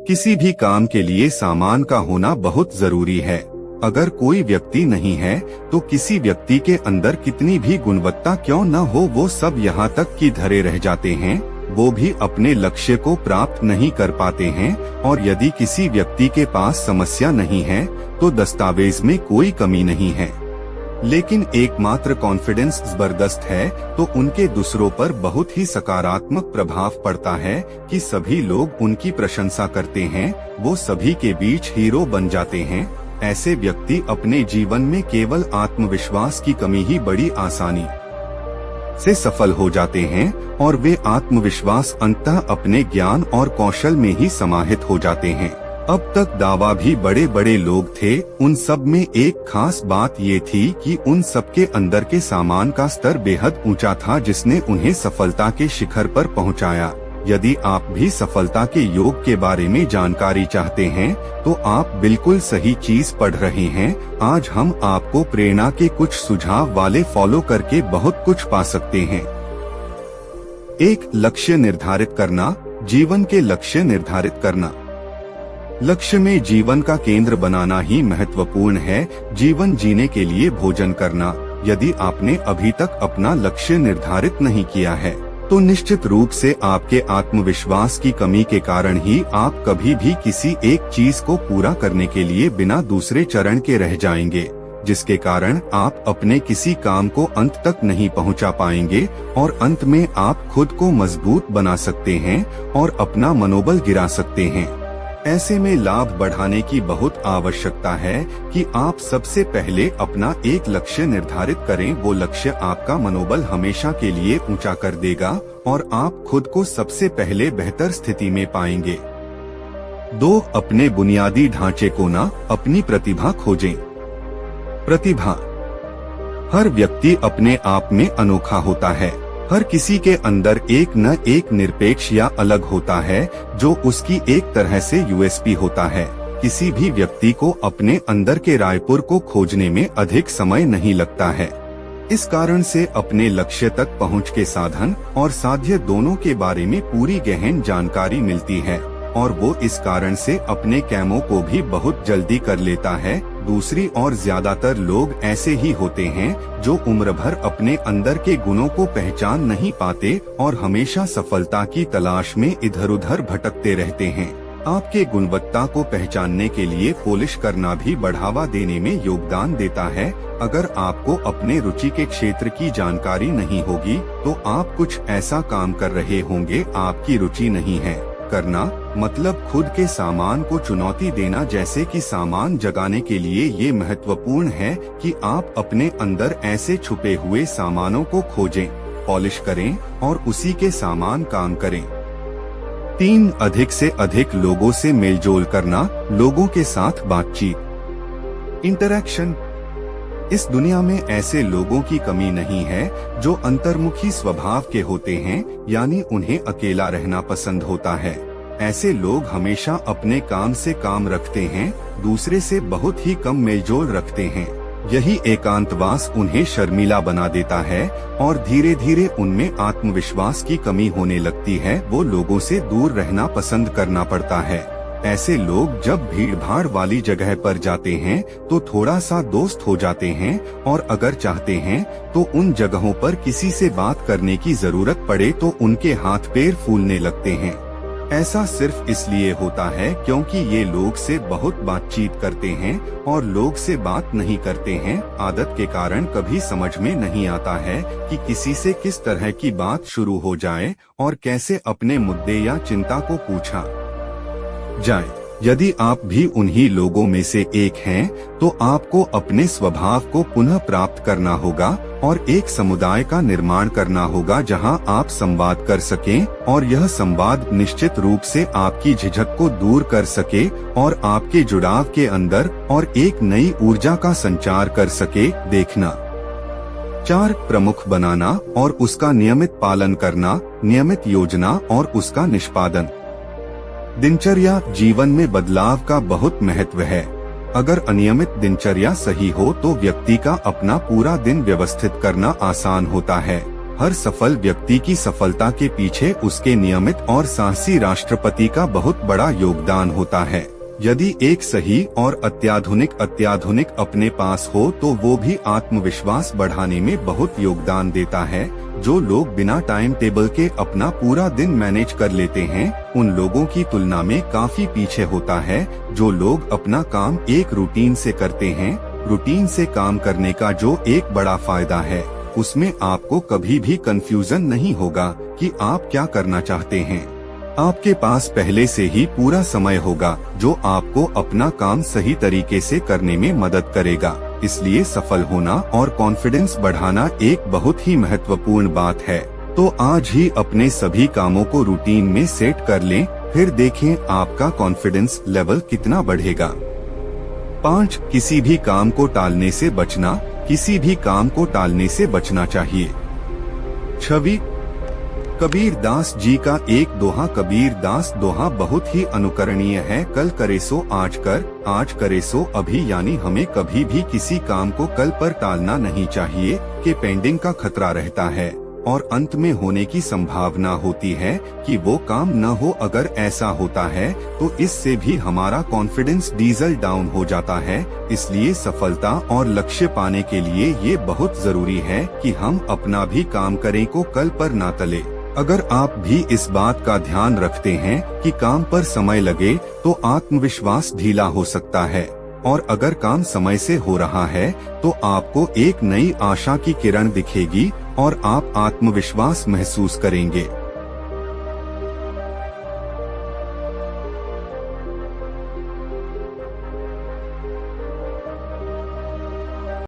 किसी भी काम के लिए सामान का होना बहुत जरूरी है। अगर कोई व्यक्ति नहीं है तो किसी व्यक्ति के अंदर कितनी भी गुणवत्ता क्यों न हो, वो सब यहाँ तक कि धरे रह जाते हैं, वो भी अपने लक्ष्य को प्राप्त नहीं कर पाते हैं। और यदि किसी व्यक्ति के पास समस्या नहीं है तो दस्तावेज में कोई कमी नहीं है, लेकिन एकमात्र कॉन्फिडेंस जबरदस्त है तो उनके दूसरों पर बहुत ही सकारात्मक प्रभाव पड़ता है कि सभी लोग उनकी प्रशंसा करते हैं, वो सभी के बीच हीरो बन जाते हैं। ऐसे व्यक्ति अपने जीवन में केवल आत्मविश्वास की कमी ही बड़ी आसानी से सफल हो जाते हैं और वे आत्मविश्वास अंततः अपने ज्ञान और कौशल में ही समाहित हो जाते हैं। अब तक दावा भी बड़े बड़े लोग थे, उन सब में एक खास बात ये थी कि उन सबके अंदर के सामान का स्तर बेहद ऊंचा था, जिसने उन्हें सफलता के शिखर पर पहुंचाया। यदि आप भी सफलता के योग के बारे में जानकारी चाहते हैं तो आप बिल्कुल सही चीज पढ़ रहे हैं। आज हम आपको प्रेरणा के कुछ सुझाव वाले फॉलो करके बहुत कुछ पा सकते हैं। 1. लक्ष्य निर्धारित करना। जीवन के लक्ष्य निर्धारित करना। लक्ष्य में जीवन का केंद्र बनाना ही महत्वपूर्ण है। जीवन जीने के लिए भोजन करना। यदि आपने अभी तक अपना लक्ष्य निर्धारित नहीं किया है तो निश्चित रूप से आपके आत्मविश्वास की कमी के कारण ही आप कभी भी किसी एक चीज को पूरा करने के लिए बिना दूसरे चरण के रह जाएंगे, जिसके कारण आप अपने किसी काम को अंत तक नहीं पहुंचा पाएंगे और अंत में आप खुद को मजबूत बना सकते हैं और अपना मनोबल गिरा सकते हैं। ऐसे में लाभ बढ़ाने की बहुत आवश्यकता है कि आप सबसे पहले अपना एक लक्ष्य निर्धारित करें। वो लक्ष्य आपका मनोबल हमेशा के लिए ऊंचा कर देगा और आप खुद को सबसे पहले बेहतर स्थिति में पाएंगे। 2. अपने बुनियादी ढांचे को ना, अपनी प्रतिभा खोजें। प्रतिभा। हर व्यक्ति अपने आप में अनोखा होता है। हर किसी के अंदर एक न एक निरपेक्ष या अलग होता है जो उसकी एक तरह से यूएसपी होता है। किसी भी व्यक्ति को अपने अंदर के रायपुर को खोजने में अधिक समय नहीं लगता है। इस कारण से अपने लक्ष्य तक पहुंच के साधन और साध्य दोनों के बारे में पूरी गहन जानकारी मिलती है और वो इस कारण से अपने कामों को भी बहुत जल्दी कर लेता है। दूसरी ओर ज्यादातर लोग ऐसे ही होते हैं जो उम्र भर अपने अंदर के गुणों को पहचान नहीं पाते और हमेशा सफलता की तलाश में इधर उधर भटकते रहते हैं। आपके गुणवत्ता को पहचानने के लिए पॉलिश करना भी बढ़ावा देने में योगदान देता है। अगर आपको अपने रुचि के क्षेत्र की जानकारी नहीं होगी तो आप कुछ ऐसा काम कर रहे होंगे आपकी रुचि नहीं है। करना मतलब खुद के सामान को चुनौती देना, जैसे कि सामान जगाने के लिए ये महत्वपूर्ण है कि आप अपने अंदर ऐसे छुपे हुए सामानों को खोजें, पॉलिश करें और उसी के सामान काम करें। 3. अधिक से अधिक लोगों से मेलजोल करना, लोगों के साथ बातचीत। इंटरैक्शन। इस दुनिया में ऐसे लोगों की कमी नहीं है जो अंतर्मुखी स्वभाव के होते हैं, यानी उन्हें अकेला रहना पसंद होता है। ऐसे लोग हमेशा अपने काम से काम रखते हैं, दूसरे से बहुत ही कम मेलजोल रखते हैं। यही एकांतवास उन्हें शर्मीला बना देता है और धीरे धीरे उनमें आत्मविश्वास की कमी होने लगती है। वो लोगों से दूर रहना पसंद करना पड़ता है। ऐसे लोग जब भीड़भाड़ वाली जगह पर जाते हैं तो थोड़ा सा दोस्त हो जाते हैं और अगर चाहते हैं तो उन जगहों पर किसी से बात करने की जरूरत पड़े तो उनके हाथ पैर फूलने लगते हैं। ऐसा सिर्फ इसलिए होता है क्योंकि ये लोग से बहुत बातचीत करते हैं और लोग से बात नहीं करते हैं। आदत के कारण कभी समझ में नहीं आता है कि किसी से किस तरह की बात शुरू हो जाए और कैसे अपने मुद्दे या चिंता को पूछा जाए। यदि आप भी उन्हीं लोगों में से एक हैं तो आपको अपने स्वभाव को पुनः प्राप्त करना होगा और एक समुदाय का निर्माण करना होगा जहां आप संवाद कर सकें और यह संवाद निश्चित रूप से आपकी झिझक को दूर कर सके और आपके जुड़ाव के अंदर और एक नई ऊर्जा का संचार कर सके। देखना। 4. प्रमुख बनाना और उसका नियमित पालन करना, नियमित योजना और उसका निष्पादन। दिनचर्या जीवन में बदलाव का बहुत महत्व है। अगर अनियमित दिनचर्या सही हो तो व्यक्ति का अपना पूरा दिन व्यवस्थित करना आसान होता है। हर सफल व्यक्ति की सफलता के पीछे उसके नियमित और साहसी राष्ट्रपति का बहुत बड़ा योगदान होता है। यदि एक सही और अत्याधुनिक अपने पास हो तो वो भी आत्मविश्वास बढ़ाने में बहुत योगदान देता है। जो लोग बिना टाइम टेबल के अपना पूरा दिन मैनेज कर लेते हैं, उन लोगों की तुलना में काफी पीछे होता है। जो लोग अपना काम एक रूटीन से करते हैं, रूटीन से काम करने का जो एक बड़ा फायदा है, उसमें आपको कभी भी कंफ्यूजन नहीं होगा कि आप क्या करना चाहते हैं। आपके पास पहले से ही पूरा समय होगा जो आपको अपना काम सही तरीके से करने में मदद करेगा। इसलिए सफल होना और कॉन्फिडेंस बढ़ाना एक बहुत ही महत्वपूर्ण बात है। तो आज ही अपने सभी कामों को रूटीन में सेट कर लें, फिर देखें आपका कॉन्फिडेंस लेवल कितना बढ़ेगा। 5. किसी भी काम को टालने से बचना। किसी भी काम को टालने से बचना चाहिए। 6. कबीर दास जी का एक दोहा। कबीर दास दोहा बहुत ही अनुकरणीय है। कल करे सो आज कर, आज करे सो अभी। यानी हमें कभी भी किसी काम को कल पर टालना नहीं चाहिए कि पेंडिंग का खतरा रहता है और अंत में होने की संभावना होती है कि वो काम न हो। अगर ऐसा होता है तो इससे भी हमारा कॉन्फिडेंस डीजल डाउन हो जाता है। इसलिए सफलता और लक्ष्य पाने के लिए ये बहुत जरूरी है कि हम अपना भी काम करें को कल पर ना टले। अगर आप भी इस बात का ध्यान रखते हैं कि काम पर समय लगे तो आत्मविश्वास ढीला हो सकता है, और अगर काम समय से हो रहा है तो आपको एक नई आशा की किरण दिखेगी और आप आत्मविश्वास महसूस करेंगे।